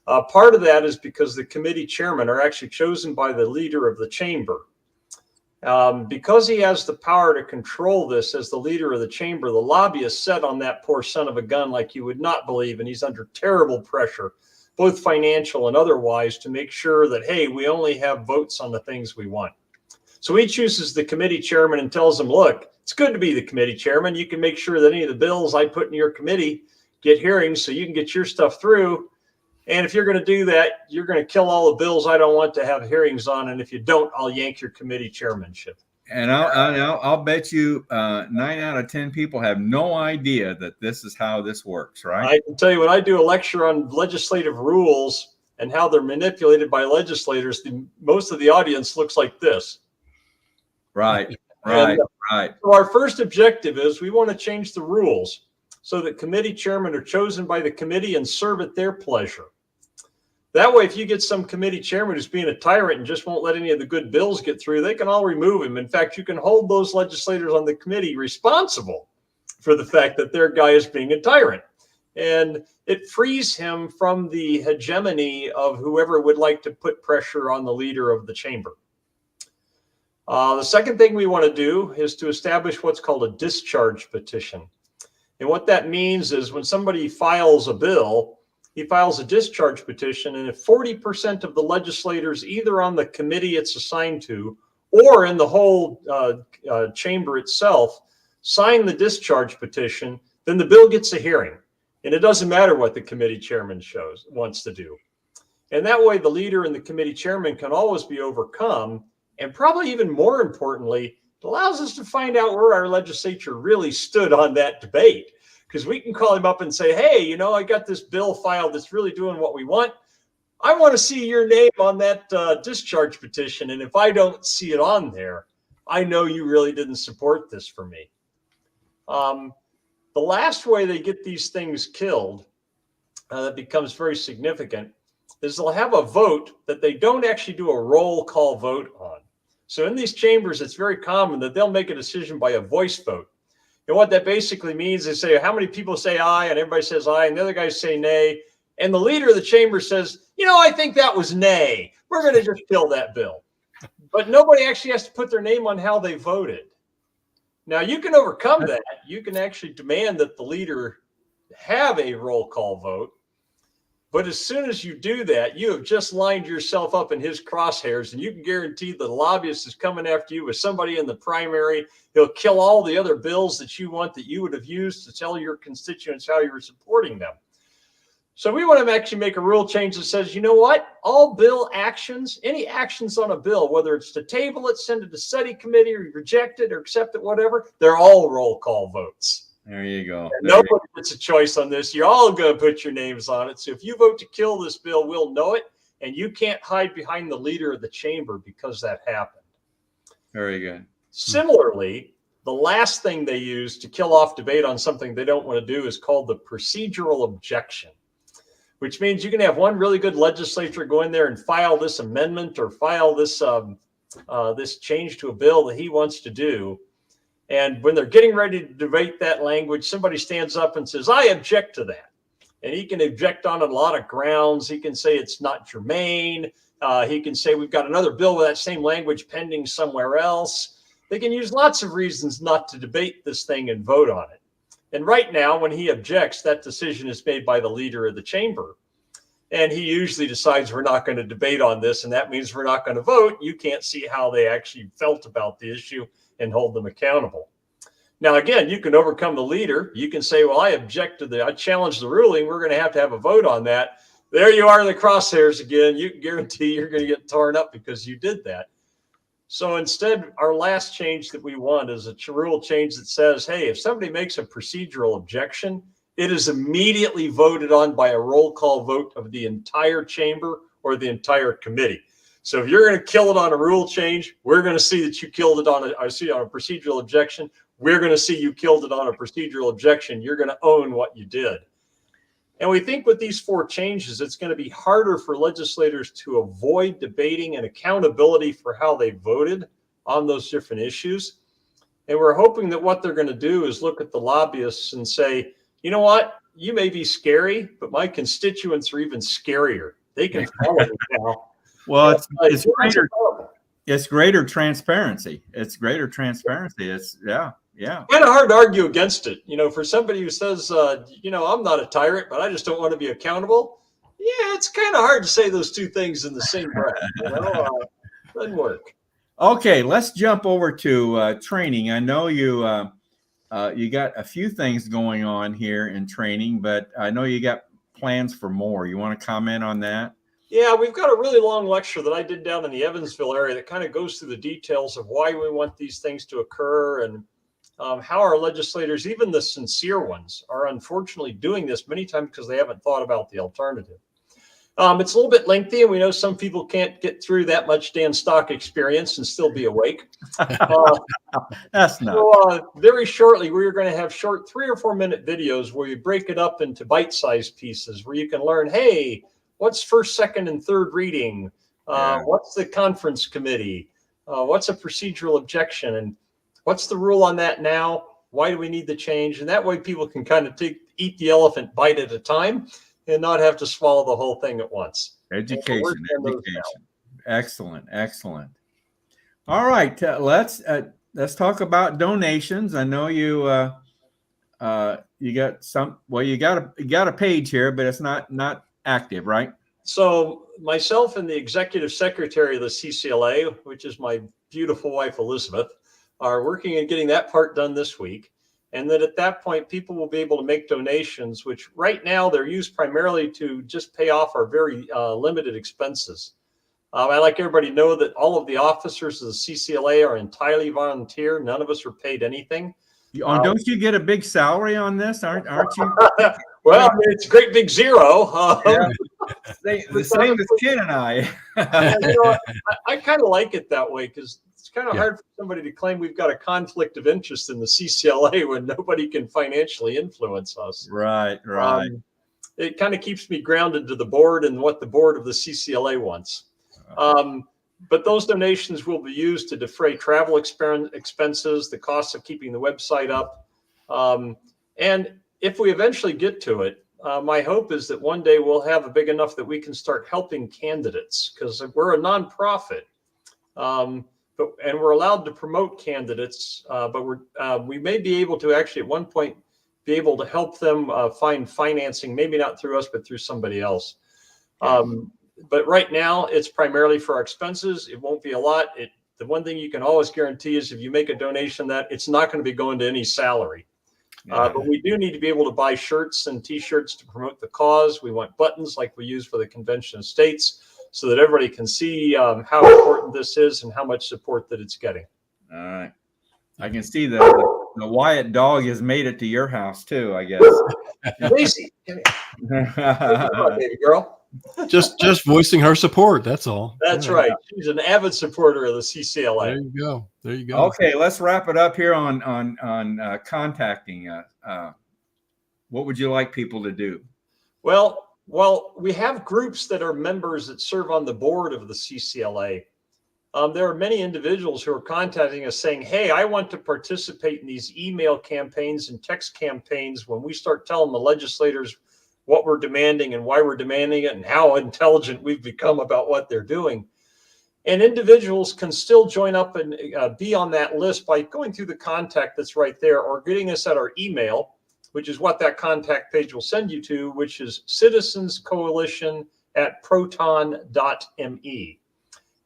Part of that is because the committee chairmen are actually chosen by the leader of the chamber. Because he has the power to control this as the leader of the chamber, the lobbyist set on that poor son of a gun like you would not believe, and he's under terrible pressure, both financial and otherwise, to make sure that, hey, we only have votes on the things we want. So he chooses the committee chairman and tells them, look, it's good to be the committee chairman. You can make sure that any of the bills I put in your committee get hearings so you can get your stuff through. And if you're going to do that, you're going to kill all the bills I don't want to have hearings on. And if you don't, I'll yank your committee chairmanship. And I'll bet you 9 out of 10 people have no idea that this is how this works, right? I can tell you, when I do a lecture on legislative rules and how they're manipulated by legislators, most of the audience looks like this. Right. So our first objective is we want to change the rules so that committee chairmen are chosen by the committee and serve at their pleasure. That way, if you get some committee chairman who's being a tyrant and just won't let any of the good bills get through, they can all remove him. In fact, you can hold those legislators on the committee responsible for the fact that their guy is being a tyrant. And it frees him from the hegemony of whoever would like to put pressure on the leader of the chamber. The second thing we want to do is to establish what's called a discharge petition. And what that means is when somebody files a bill, he files a discharge petition, and if 40% of the legislators, either on the committee it's assigned to or in the whole chamber itself, sign the discharge petition, then the bill gets a hearing. And it doesn't matter what the committee chairman wants to do. And that way the leader and the committee chairman can always be overcome. And probably even more importantly, it allows us to find out where our legislature really stood on that debate. because we can call him up and say, hey, you know, I got this bill filed that's really doing what we want. I want to see your name on that discharge petition. And if I don't see it on there, I know you really didn't support this for me. The last way they get these things killed that becomes very significant is they'll have a vote that they don't actually do a roll call vote on. So in these chambers, it's very common that they'll make a decision by a voice vote. And what that basically means is say how many people say aye, and everybody says aye, and the other guys say nay. And the leader of the chamber says, you know, I think that was nay. We're going to just kill that bill. But nobody actually has to put their name on how they voted. Now, you can overcome that. You can actually demand that the leader have a roll call vote. But as soon as you do that, you have just lined yourself up in his crosshairs, and you can guarantee the lobbyist is coming after you with somebody in the primary. He'll kill all the other bills that you want that you would have used to tell your constituents how you were supporting them. So we want to actually make a rule change that says, you know what? All bill actions, any actions on a bill, whether it's to table it, send it to study committee, or reject it, or accept it, whatever, they're all roll call votes. There you go. Nobody gets a choice on this. You're all going to put your names on it. So if you vote to kill this bill, we'll know it. And you can't hide behind the leader of the chamber because that happened. Very good. Similarly, the last thing they use to kill off debate on something they don't want to do is called the procedural objection, which means you can have one really good legislator go in there and file this amendment or file this this change to a bill that he wants to do. And when they're getting ready to debate that language, somebody stands up and says, I object to that. And he can object on a lot of grounds. He can say it's not germane. He can say we've got another bill with that same language pending somewhere else. They can use lots of reasons not to debate this thing and vote on it. And right now, when he objects, that decision is made by the leader of the chamber. And he usually decides we're not going to debate on this, and that means we're not going to vote. You can't see how they actually felt about the issue and hold them accountable. Now, again, you can overcome the leader. You can say, well, I challenge the ruling. We're going to have a vote on that. There you are in the crosshairs again. You can guarantee you're going to get torn up because you did that. So instead, our last change that we want is a rule change that says, hey, if somebody makes a procedural objection, it is immediately voted on by a roll call vote of the entire chamber or the entire committee. So if you're going to kill it on a rule change, we're going to see that you killed it on a procedural objection. We're going to see you killed it on a procedural objection. You're going to own what you did. And we think with these 4 changes, it's going to be harder for legislators to avoid debating and accountability for how they voted on those different issues. And we're hoping that what they're going to do is look at the lobbyists and say, you know what? You may be scary, but my constituents are even scarier. They can follow me now. Well, it's greater transparency. It's greater transparency. It's yeah. Kind of hard to argue against it. You know, for somebody who says, you know, I'm not a tyrant, but I just don't want to be accountable. Yeah, it's kind of hard to say those two things in the same breath. You know, doesn't work. Okay, let's jump over to training. I know you got a few things going on here in training, but I know you got plans for more. You want to comment on that? Yeah, we've got a really long lecture that I did down in the Evansville area that kind of goes through the details of why we want these things to occur and how our legislators, even the sincere ones, are unfortunately doing this many times because they haven't thought about the alternative. It's a little bit lengthy, and we know some people can't get through that much Dan Stock experience and still be awake. That's not. So, very shortly, we're going to have short 3 or 4 minute videos where you break it up into bite-sized pieces where you can learn, hey, what's first, second, and third reading? What's the conference committee? What's a procedural objection? And what's the rule on that now? Why do we need the change? And that way people can kind of eat the elephant bite at a time and not have to swallow the whole thing at once. Education. Excellent. All right. Let's talk about donations. I know you got some, well, you got a page here, but it's not active, right? So myself and the executive secretary of the CCLA, which is my beautiful wife, Elizabeth, are working on getting that part done this week. And then at that point, people will be able to make donations, which right now they're used primarily to just pay off our very limited expenses. I like everybody to know that all of the officers of the CCLA are entirely volunteer. None of us are paid anything. Don't you get a big salary on this? Aren't you? Well, I mean, it's a great big zero. Yeah. The same as Ken and I. I kind of like it that way because it's kind of Yeah. hard for somebody to claim we've got a conflict of interest in the CCLA when nobody can financially influence us. Right. It kind of keeps me grounded to the board and what the board of the CCLA wants. But those donations will be used to defray travel expenses, the costs of keeping the website up. And if we eventually get to it, my hope is that one day we'll have a big enough that we can start helping candidates, because we're a nonprofit, and we're allowed to promote candidates, but we may be able to actually at one point be able to help them find financing, maybe not through us, but through somebody else. But right now, it's primarily for our expenses. It won't be a lot. The one thing you can always guarantee is if you make a donation, that it's not going to be going to any salary. But we do need to be able to buy shirts and T-shirts to promote the cause. We want buttons like we use for the Convention of States so that everybody can see how important this is and how much support that it's getting. All right. I can see the Wyatt dog has made it to your house too, I guess. Daisy, come on, baby girl. Just voicing her support. That's all. That's right. She's an avid supporter of the CCLA. There you go. There you go. Okay, let's wrap it up here on contacting. What would you like people to do? Well, we have groups that are members that serve on the board of the CCLA. There are many individuals who are contacting us saying, hey, I want to participate in these email campaigns and text campaigns when we start telling the legislators what we're demanding and why we're demanding it and how intelligent we've become about what they're doing. And individuals can still join up and be on that list by going through the contact that's right there or getting us at our email, which is what that contact page will send you to, which is citizenscoalition@proton.me.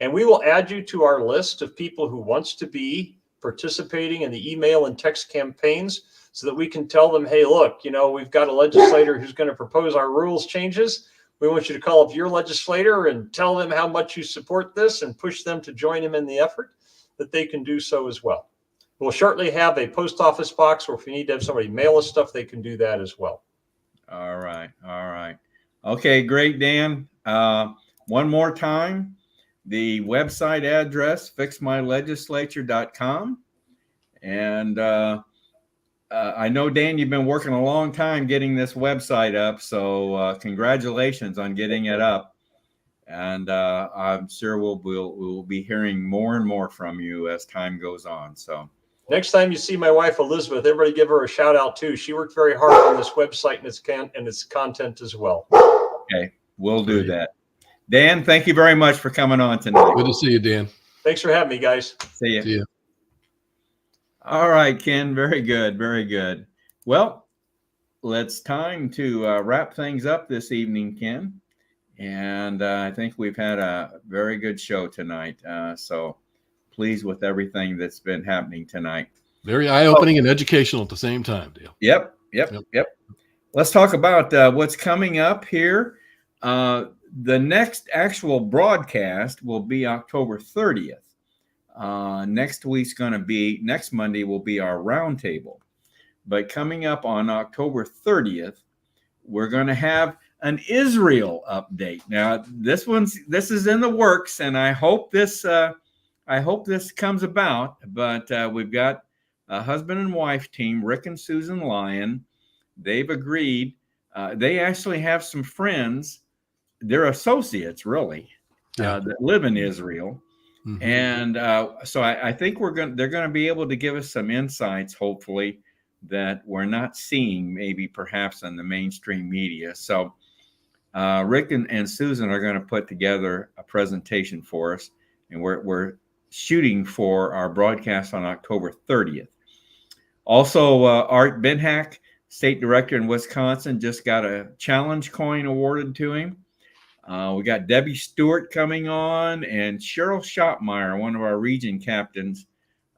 And we will add you to our list of people who wants to be participating in the email and text campaigns so that we can tell them, hey, look, we've got a legislator who's going to propose our rules changes. We want you to call up your legislator and tell them how much you support this and push them to join him in the effort, that they can do so as well. We'll shortly have a post office box, or if you need to have somebody mail us stuff, they can do that as well. All right. Okay, great, Dan. One more time, the website address, fixmylegislature.com. And I know, Dan, you've been working a long time getting this website up, so congratulations on getting it up. And I'm sure we'll be hearing more and more from you as time goes on. So next time you see my wife, Elizabeth, everybody give her a shout out too. She worked very hard on this website and its content as well. Okay, we'll do that. Dan, thank you very much for coming on tonight. Good to see you, Dan. Thanks for having me, guys. See you. See you. All right, Ken. Very good. Very good. Well, it's time to wrap things up this evening, Ken. And I think we've had a very good show tonight. So pleased with everything that's been happening tonight. Very eye-opening and educational at the same time, Dale. Yep. Let's talk about what's coming up here. The next actual broadcast will be October 30th. Next Monday will be our roundtable. But coming up on October 30th, we're going to have an Israel update. Now, this is in the works, and I hope this comes about. But we've got a husband and wife team, Rick and Susan Lyon. They've agreed. They actually have some friends. They're associates, really, that live in Israel. Mm-hmm. And so I think they're going to be able to give us some insights, hopefully, that we're not seeing maybe perhaps on the mainstream media. So Rick and Susan are going to put together a presentation for us, and we're shooting for our broadcast on October 30th. Also, Art Benhack, state director in Wisconsin, just got a challenge coin awarded to him. We got Debbie Stewart coming on, and Cheryl Schottmeyer, one of our region captains,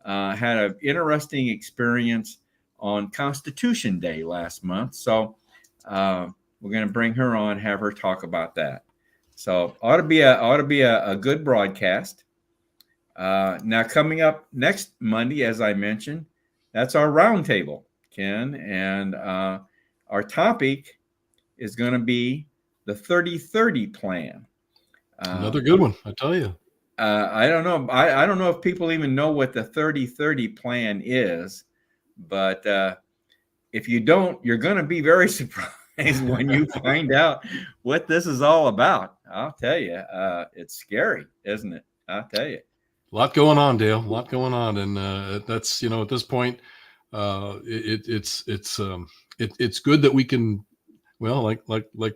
had an interesting experience on Constitution Day last month. So we're going to bring her on, have her talk about that. So ought to be a good broadcast. Now coming up next Monday, as I mentioned, that's our roundtable, Ken. And our topic is going to be the 30-30 plan. Another good one, I tell you. I don't know. I don't know if people even know what the 30-30 plan is, but if you don't, you're going to be very surprised when you find out what this is all about. I'll tell you, it's scary, isn't it? I'll tell you. A lot going on, Dale. A lot going on, and that's, at this point, it's good that we can, well, like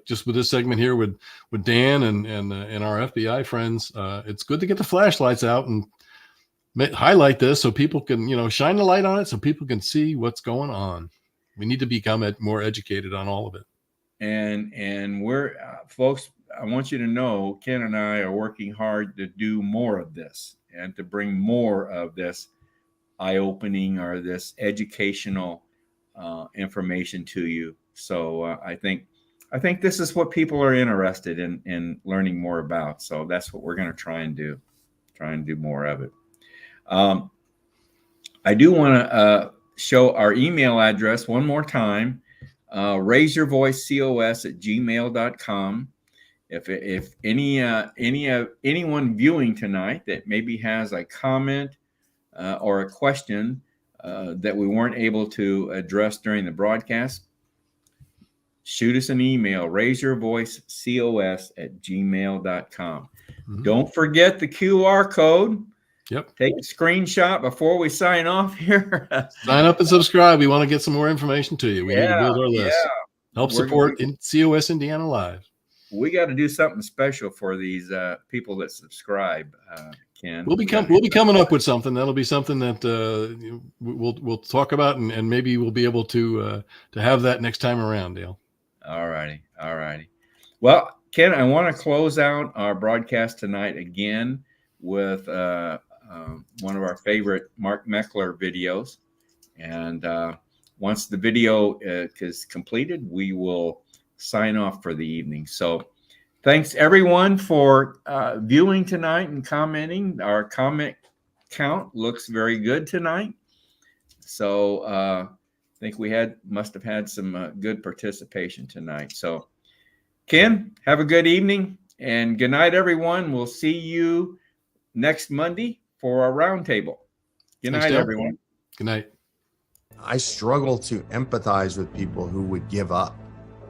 just with this segment here with Dan and our FBI friends, it's good to get the flashlights out and highlight this so people can, shine the light on it so people can see what's going on. We need to become more educated on all of it. And we're folks, I want you to know, Ken and I are working hard to do more of this and to bring more of this eye-opening or this educational information to you. So I think this is what people are interested in learning more about. So that's what we're going to try and do more of it. I do want to show our email address one more time. raiseyourvoicecos@gmail.com. If anyone viewing tonight that maybe has a comment or a question that we weren't able to address during the broadcast, shoot us an email, raiseyourvoicecos@gmail.com. Mm-hmm. Don't forget the QR code. Yep. Take a screenshot before we sign off here. Sign up and subscribe. We want to get some more information to you. We need to build our list. Yeah. Help support COS Indiana Live. We got to do something special for these people that subscribe, Ken. We'll be coming up with something. That'll be something that we'll talk about, and maybe we'll be able to have that next time around, Dale. All righty. Well, Ken, I want to close out our broadcast tonight again with one of our favorite Mark Meckler videos. And once the video is completed, we will sign off for the evening. So thanks everyone for viewing tonight and commenting. Our comment count looks very good tonight. So I think we must have had some good participation tonight. So Ken, have a good evening and good night, everyone. We'll see you next Monday for our roundtable. Good night, everyone. Good night. I struggle to empathize with people who would give up.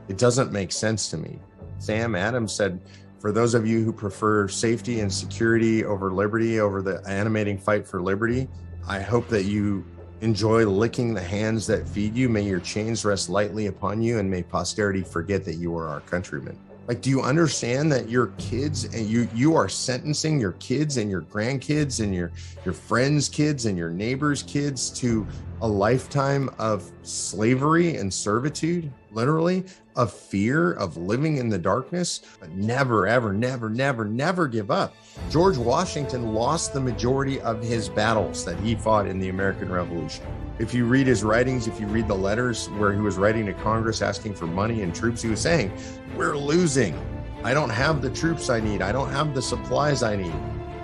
It doesn't make sense to me. Sam Adams said, for those of you who prefer safety and security over liberty, over the animating fight for liberty, I hope that you enjoy licking the hands that feed you. May your chains rest lightly upon you, and may posterity forget that you are our countrymen. Like, do you understand that your kids and you are sentencing your kids and your grandkids and your friends' kids and your neighbors' kids to a lifetime of slavery and servitude, literally, of fear, of living in the darkness? But never, ever, never, never, never give up. George Washington lost the majority of his battles that he fought in the American Revolution. If you read his writings, if you read the letters where he was writing to Congress asking for money and troops, he was saying, we're losing. I don't have the troops I need. I don't have the supplies I need.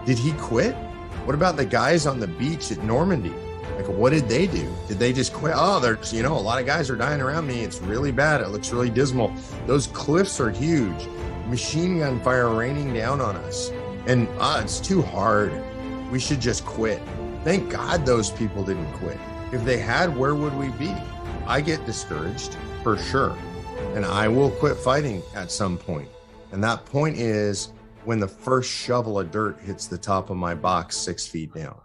Did he quit? What about the guys on the beach at Normandy? Like, what did they do? Did they just quit? Oh, there's, a lot of guys are dying around me. It's really bad. It looks really dismal. Those cliffs are huge. Machine gun fire raining down on us. And it's too hard. We should just quit. Thank God those people didn't quit. If they had, where would we be? I get discouraged, for sure. And I will quit fighting at some point. And that point is when the first shovel of dirt hits the top of my box 6 feet down.